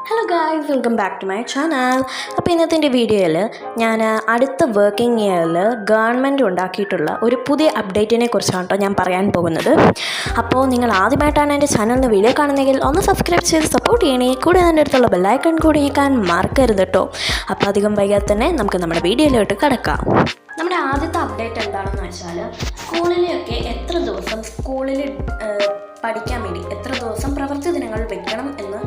Hello guys, welcome back to my channel. അപ്പോൾ ഇന്നത്തെ എൻ്റെ വീഡിയോയിൽ ഞാൻ അടുത്ത വർക്കിംഗ് ഇയറിൽ ഗവൺമെൻറ് ഉണ്ടാക്കിയിട്ടുള്ള ഒരു പുതിയ അപ്ഡേറ്റിനെ കുറിച്ചാണ് കേട്ടോ ഞാൻ പറയാൻ പോകുന്നത്. അപ്പോൾ നിങ്ങൾ ആദ്യമായിട്ടാണ് എൻ്റെ ചാനലിന് വീഡിയോ കാണുന്നതെങ്കിൽ ഒന്ന് സബ്സ്ക്രൈബ് ചെയ്ത് സപ്പോർട്ട് ചെയ്യണേ. കൂടെ അതിൻ്റെ അടുത്തുള്ള ബെല്ലൈക്കൺ കൂടി ഞെക്കാൻ മറക്കരുത് കേട്ടോ. അപ്പോൾ അധികം വൈകാതെ തന്നെ നമുക്ക് നമ്മുടെ വീഡിയോയിലോട്ട് കിടക്കാം. നമ്മുടെ ആദ്യത്തെ അപ്ഡേറ്റ് എന്താണെന്ന് വെച്ചാൽ, സ്കൂളിലെയൊക്കെ എത്ര ദിവസം സ്കൂളിൽ പഠിക്കാൻ വേണ്ടി എത്ര ദിവസം പ്രവൃത്തി ദിനങ്ങൾ വെക്കണം എന്ന്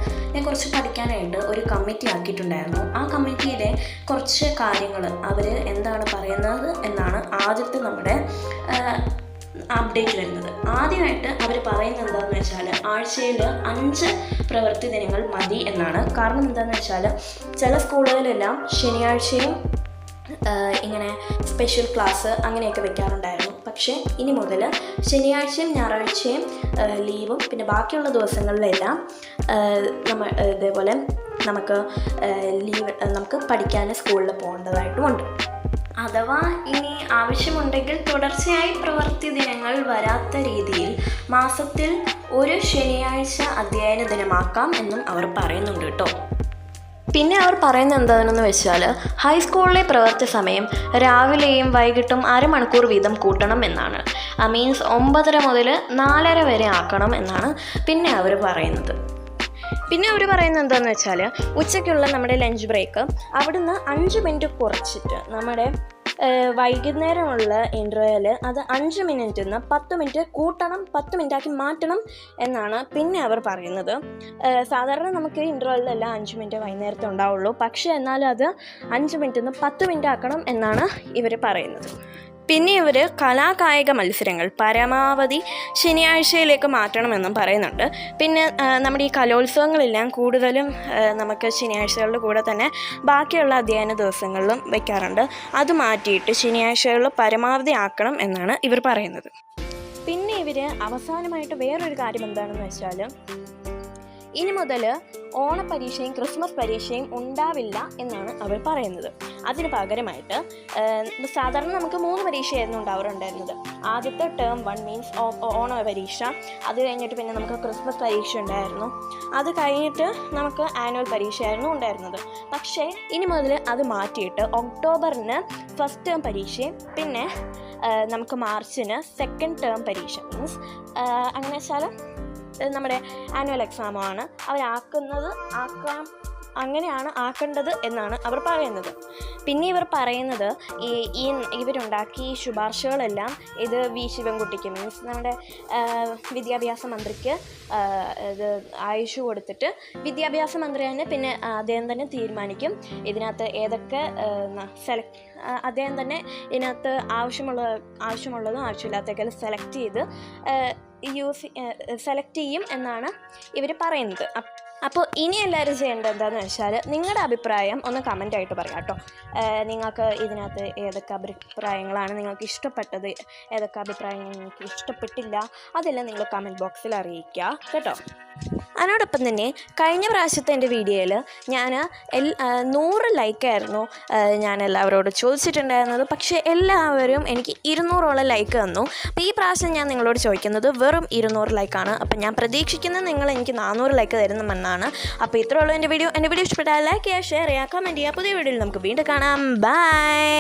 കുറച്ച് പഠിക്കാനായിട്ട് ഒരു കമ്മിറ്റി ആക്കിയിട്ടുണ്ടായിരുന്നു. ആ കമ്മിറ്റിയിലെ കുറച്ച് കാര്യങ്ങൾ അവർ എന്താണ് പറയുന്നത് എന്നാണ് ആദ്യത്തെ നമ്മുടെ അപ്ഡേറ്റ് വരുന്നത്. ആദ്യമായിട്ട് അവർ പറയുന്നത് എന്താണെന്ന് വെച്ചാൽ, ആഴ്ചയിൽ 5 പ്രവൃത്തി ദിനങ്ങൾ മതി എന്നാണ്. കാരണം എന്താണെന്ന് വെച്ചാൽ, ചില സ്കൂളുകളിലെല്ലാം ശനിയാഴ്ചയും ഇങ്ങനെ സ്പെഷ്യൽ ക്ലാസ് അങ്ങനെയൊക്കെ വെക്കാറുണ്ടായിരുന്നു. പക്ഷേ ഇനി മുതൽ ശനിയാഴ്ചയും ഞായറാഴ്ചയും ലീവും പിന്നെ ബാക്കിയുള്ള ദിവസങ്ങളിലെല്ലാം ഇതേപോലെ നമുക്ക് നമുക്ക് പഠിക്കാൻ സ്കൂളിൽ പോകേണ്ടതായിട്ടുമുണ്ട്. അഥവാ ഇനി ആവശ്യമുണ്ടെങ്കിൽ തുടർച്ചയായി പ്രവൃത്തി ദിനങ്ങൾ വരാത്ത രീതിയിൽ മാസത്തിൽ ഒരു ശനിയാഴ്ച അധ്യയന ദിനമാക്കാം എന്നും അവർ പറയുന്നുണ്ട് കേട്ടോ. പിന്നെ അവർ പറയുന്നത് എന്താണെന്ന് വെച്ചാൽ, ഹൈസ്കൂളിലെ പ്രവൃത്തി സമയം രാവിലെയും വൈകിട്ടും അരമണിക്കൂർ വീതം കൂട്ടണം എന്നാണ്. മീൻസ് 9:30 മുതൽ 4:30 വരെ ആക്കണം എന്നാണ് പിന്നെ അവർ പറയുന്നത്. പിന്നെ അവർ പറയുന്നത് എന്താണെന്ന് വെച്ചാൽ, ഉച്ചയ്ക്കുള്ള നമ്മുടെ ലഞ്ച് ബ്രേക്ക് അവിടുന്ന് 5 മിനിറ്റ് കുറച്ചിട്ട് നമ്മുടെ വൈകുന്നേരമുള്ള ഇൻ്റർവെൽ അത് 5 മിനിറ്റിൽ നിന്ന് 10 മിനിറ്റ് കൂട്ടണം, 10 മിനിറ്റാക്കി മാറ്റണം എന്നാണ് പിന്നെ അവർ പറയുന്നത്. സാധാരണ നമുക്ക് ഇൻ്റർവെല്ലിലെല്ലാം 5 മിനിറ്റ് വൈകുന്നേരത്തെ ഉണ്ടാവുള്ളൂ. പക്ഷേ എന്നാലും അത് 5 മിനിറ്റിൽ നിന്ന് 10 മിനിറ്റ് ആക്കണം എന്നാണ് ഇവർ പറയുന്നത്. പിന്നെ ഇവർ കലാകായിക മത്സരങ്ങൾ പരമാവധി ശനിയാഴ്ചയിലേക്ക് മാറ്റണമെന്നും പറയുന്നുണ്ട്. പിന്നെ നമ്മുടെ ഈ കലോത്സവങ്ങളെല്ലാം കൂടുതലും നമുക്ക് ശനിയാഴ്ചകളുടെ കൂടെ തന്നെ ബാക്കിയുള്ള അധ്യയന ദിവസങ്ങളിലും വയ്ക്കാറുണ്ട്. അത് മാറ്റിയിട്ട് ശനിയാഴ്ചകളിൽ പരമാവധി ആക്കണം എന്നാണ് ഇവർ പറയുന്നത്. പിന്നെ ഇവർ അവസാനമായിട്ട് വേറൊരു കാര്യം എന്താണെന്ന് വെച്ചാൽ, ഇനി മുതൽ ഓണപ്പരീക്ഷയും ക്രിസ്മസ് പരീക്ഷയും ഉണ്ടാവില്ല എന്നാണ് അവർ പറയുന്നത്. അതിന് പകരമായിട്ട് സാധാരണ നമുക്ക് 3 പരീക്ഷയായിരുന്നു ഉണ്ടാവാറുണ്ടായിരുന്നത്. ആദ്യത്തെ ടേം 1 മീൻസ് ഓണ പരീക്ഷ, അത് കഴിഞ്ഞിട്ട് പിന്നെ നമുക്ക് ക്രിസ്മസ് പരീക്ഷ ഉണ്ടായിരുന്നു, അത് കഴിഞ്ഞിട്ട് നമുക്ക് ആനുവൽ പരീക്ഷയായിരുന്നു ഉണ്ടായിരുന്നത്. പക്ഷേ ഇനി മുതൽ അത് മാറ്റിയിട്ട് ഒക്ടോബറിന് ഫസ്റ്റ് ടേം പരീക്ഷയും പിന്നെ നമുക്ക് മാർച്ചിന് സെക്കൻഡ് ടേം പരീക്ഷ, മീൻസ് അങ്ങനെ വെച്ചാൽ നമ്മുടെ ആനുവൽ എക്സാമാണ് അങ്ങനെയാണ് ആക്കേണ്ടത് എന്നാണ് അവർ പറയുന്നത്. പിന്നെ ഇവർ പറയുന്നത് ഇവരുണ്ടാക്കിയ ഈ ശുപാർശകളെല്ലാം ഇത് വി ശിവൻകുട്ടിക്ക്, മീൻസ് നമ്മുടെ വിദ്യാഭ്യാസ മന്ത്രിക്ക് ഇത് അയച്ചു കൊടുത്തിട്ട് വിദ്യാഭ്യാസ മന്ത്രി തന്നെ പിന്നെ അദ്ദേഹം തന്നെ തീരുമാനിക്കും ഇതിനകത്ത് ഏതൊക്കെ അദ്ദേഹം തന്നെ ഇതിനകത്ത് ആവശ്യമുള്ളതും ആവശ്യമില്ലാത്തതൊക്കെ സെലക്ട് ചെയ്യും എന്നാണ് ഇവർ പറയുന്നത്. അപ്പോൾ ഇനി എല്ലാവരും ചെയ്യേണ്ടത് എന്താണെന്ന് വെച്ചാൽ, നിങ്ങളുടെ അഭിപ്രായം ഒന്ന് കമൻ്റായിട്ട് പറയാം കേട്ടോ. നിങ്ങൾക്ക് ഇതിനകത്ത് ഏതൊക്കെ അഭിപ്രായങ്ങളാണ് നിങ്ങൾക്ക് ഇഷ്ടപ്പെട്ടത്, ഏതൊക്കെ അഭിപ്രായങ്ങൾ നിങ്ങൾക്ക് ഇഷ്ടപ്പെട്ടില്ല, അതെല്ലാം നിങ്ങൾ കമൻറ്റ് ബോക്സിൽ അറിയിക്കുക കേട്ടോ. അതിനോടൊപ്പം തന്നെ കഴിഞ്ഞ പ്രാവശ്യത്തെ എൻ്റെ വീഡിയോയിൽ ഞാൻ 100 ലൈക്കായിരുന്നു ഞാൻ എല്ലാവരോടും ചോദിച്ചിട്ടുണ്ടായിരുന്നത്. പക്ഷേ എല്ലാവരും എനിക്ക് 200ഓളം ലൈക്ക് തന്നു. അപ്പോൾ ഈ പ്രാവശ്യം ഞാൻ നിങ്ങളോട് ചോദിക്കുന്നത് വെറും 200 ലൈക്കാണ്. അപ്പോൾ ഞാൻ പ്രതീക്ഷിക്കുന്നത് നിങ്ങൾ എനിക്ക് 400 ലൈക്ക് തരുമെന്നാണ്. അപ്പോൾ ഇത്രയുള്ളൂ എൻ്റെ വീഡിയോ ഇഷ്ടപ്പെട്ടാൽ ലൈക്ക് ചെയ്യുക, ഷെയർ ചെയ്യുക, കമൻറ്റ് ചെയ്യുക. പുതിയ വീഡിയോയിൽ നമുക്ക് വീണ്ടും കാണാം. ബൈ.